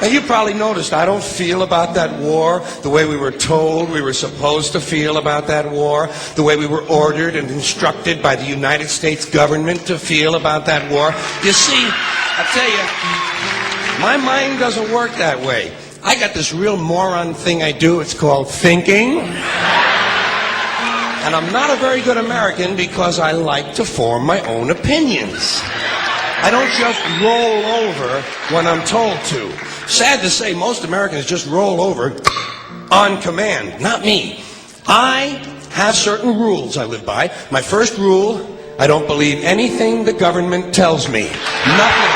Now, you probably noticed I don't feel about that war the way we were told we were supposed to feel about that war, the way we were ordered and instructed by the United States government to feel about that war. You see, I tell you, my mind doesn't work that way. I got this real moron thing I do. It's called thinking. And I'm not a very good American because I like to form my own opinions. I don't just roll over when I'm told to. Sad to say, most Americans just roll over on command. Not me. I have certain rules I live by. My first rule, I don't believe anything the government tells me. Nothing.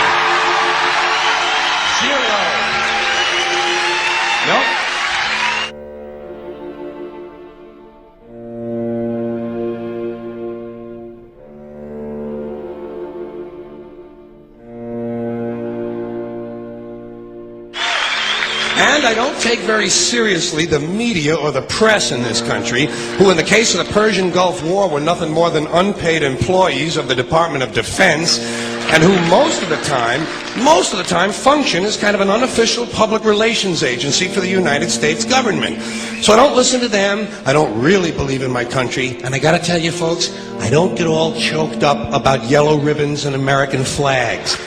Zero. Nope. And I don't take very seriously the media or the press in this country, who in the case of the Persian Gulf War were nothing more than unpaid employees of the Department of Defense, and who most of the time function as kind of an unofficial public relations agency for the United States government. So I don't listen to them. I don't really believe in my country. And I gotta tell you folks, I don't get all choked up about yellow ribbons and American flags.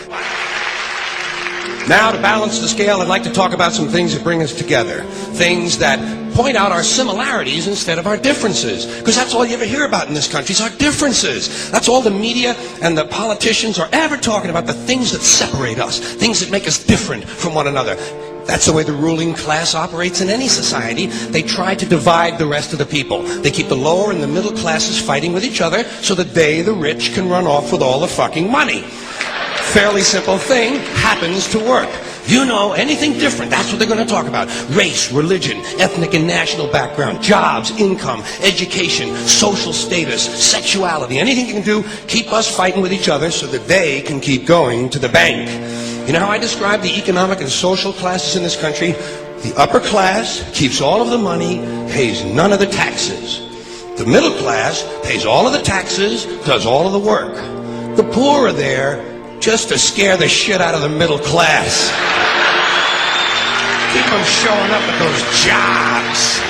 Now, to balance the scale, I'd like to talk about some things that bring us together. Things that point out our similarities instead of our differences. Because that's all you ever hear about in this country is our differences. That's all the media and the politicians are ever talking about, the things that separate us, things that make us different from one another. That's the way the ruling class operates in any society. They try to divide the rest of the people. They keep the lower and the middle classes fighting with each other so that they, the rich, can run off with all the fucking money. Fairly simple thing, happens to work. You know, anything different, that's what they're going to talk about. Race, religion, ethnic and national background, jobs, income, education, social status, sexuality, anything you can do, keep us fighting with each other so that they can keep going to the bank. You know how I describe the economic and social classes in this country? The upper class keeps all of the money, pays none of the taxes. The middle class pays all of the taxes, does all of the work. The poor are there just to scare the shit out of the middle class. Keep them showing up at those jobs.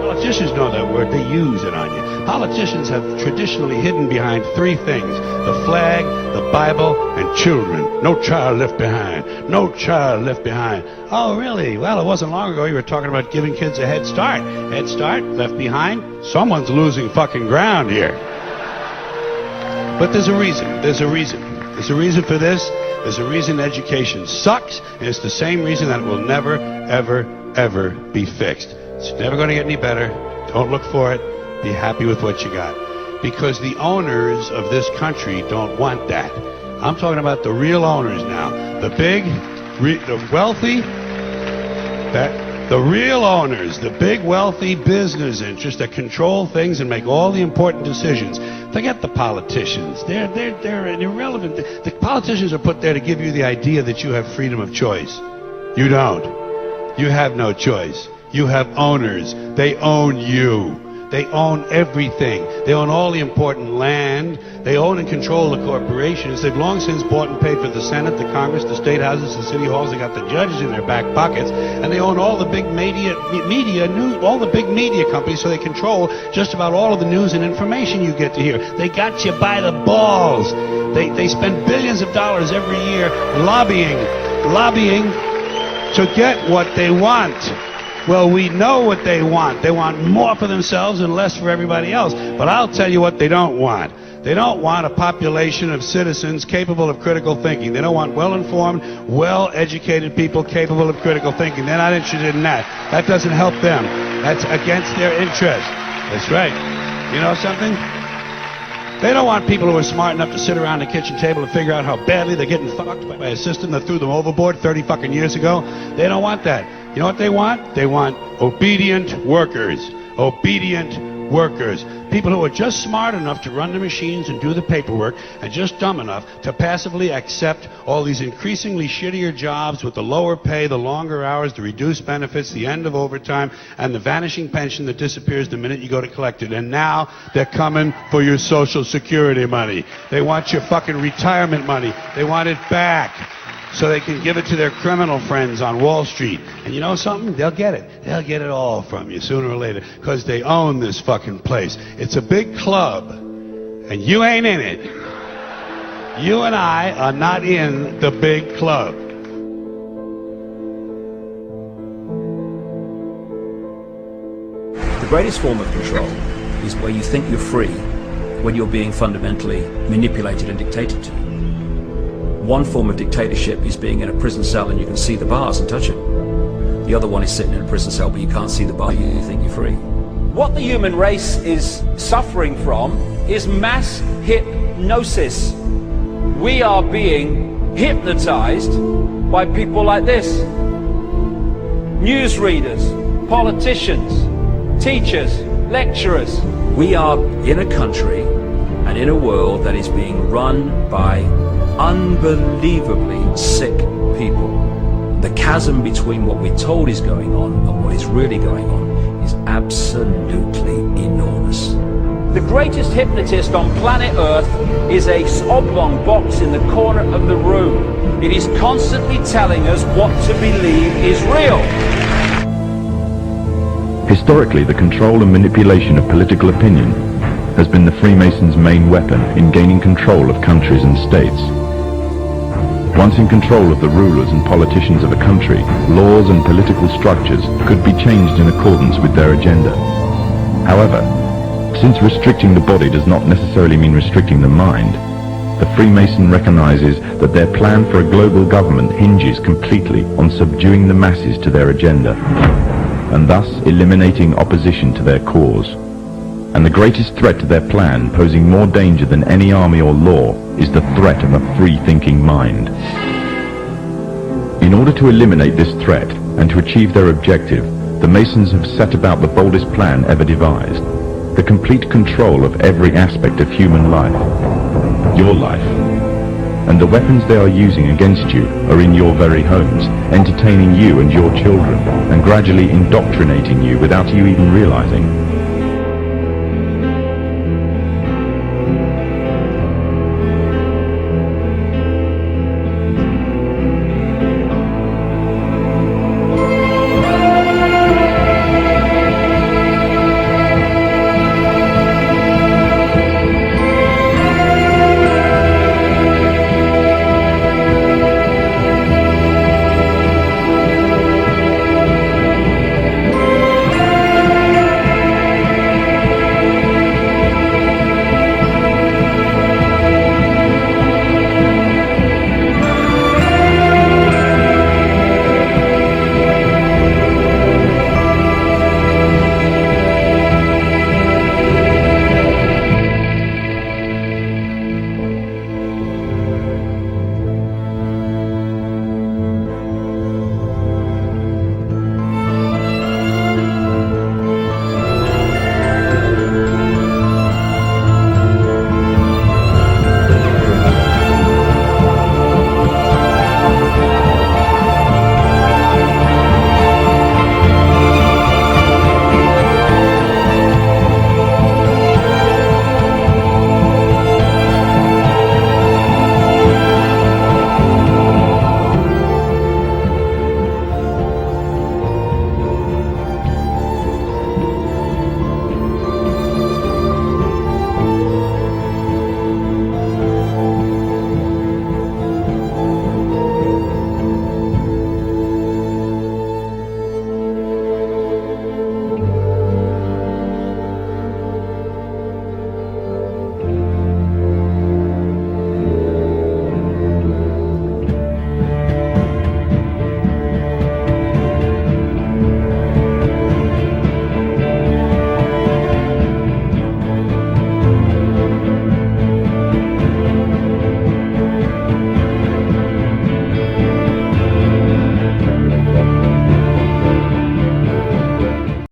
Politicians know that word. They use it on you. Politicians have traditionally hidden behind three things: the flag, the Bible, and children. No child left behind. No child left behind. Oh, really? Well, it wasn't long ago you were talking about giving kids a head start. Head start, left behind? Someone's losing fucking ground here. But there's a reason. There's a reason. There's a reason for this. There's a reason education sucks, and it's the same reason that it will never, ever, ever be fixed. It's never going to get any better. Don't look for it. Be happy with what you got. Because the owners of this country don't want that. I'm talking about the real owners now. The big, the wealthy, the real owners, the big wealthy business interests that control things and make all the important decisions. Forget the politicians. They're irrelevant. The politicians are put there to give you the idea that you have freedom of choice. You don't. You have no choice. You have owners. They own you. They own everything. They own all the important land. They own and control the corporations. They've long since bought and paid for the Senate, the Congress, the state houses, the city halls. They got the judges in their back pockets, and they own all the big media news, all the big media companies. So they control just about all of the news and information you get to hear. They got you by the balls. They spend billions of dollars every year lobbying to get what they want. Well, we know what they want. They want more for themselves and less for everybody else. But I'll tell you what they don't want. They don't want a population of citizens capable of critical thinking. They don't want well-informed, well-educated people capable of critical thinking. They're not interested in that. That doesn't help them. That's against their interest. That's right. You know something? They don't want people who are smart enough to sit around the kitchen table and figure out how badly they're getting fucked by a system that threw them overboard 30 fucking years ago. They don't want that. You know what they want? They want obedient workers. Obedient workers. People who are just smart enough to run the machines and do the paperwork, and just dumb enough to passively accept all these increasingly shittier jobs with the lower pay, the longer hours, the reduced benefits, the end of overtime, and the vanishing pension that disappears the minute you go to collect it. And now they're coming for your Social Security money. They want your fucking retirement money. They want it back. so they can give it to their criminal friends on Wall Street. And you know something? They'll get it. They'll get it all from you sooner or later, because they own this fucking place. It's a big club, and you ain't in it. You and I are not in the big club. The greatest form of control is where you think you're free when you're being fundamentally manipulated and dictated to. One form of dictatorship is being in a prison cell and you can see the bars and touch them. The other one is sitting in a prison cell but you can't see the bar, you think you're free. What the human race is suffering from is mass hypnosis. We are being hypnotized by people like this. Newsreaders, politicians, teachers, lecturers. We are in a country and in a world that is being run by unbelievably sick people. The chasm between what we're told is going on and what is really going on is absolutely enormous. The greatest hypnotist on planet Earth is a oblong box in the corner of the room. It is constantly telling us what to believe is real. Historically, the control and manipulation of political opinion has been the Freemasons' main weapon in gaining control of countries and states. Once in control of the rulers and politicians of a country, laws and political structures could be changed in accordance with their agenda. However, since restricting the body does not necessarily mean restricting the mind, the Freemason recognizes that their plan for a global government hinges completely on subduing the masses to their agenda, and thus eliminating opposition to their cause. And the greatest threat to their plan, posing more danger than any army or law, is the threat of a free-thinking mind. In order to eliminate this threat and to achieve their objective, the Masons have set about the boldest plan ever devised: the complete control of every aspect of human life, your life. And the weapons they are using against you are in your very homes, entertaining you and your children, and gradually indoctrinating you without you even realizing.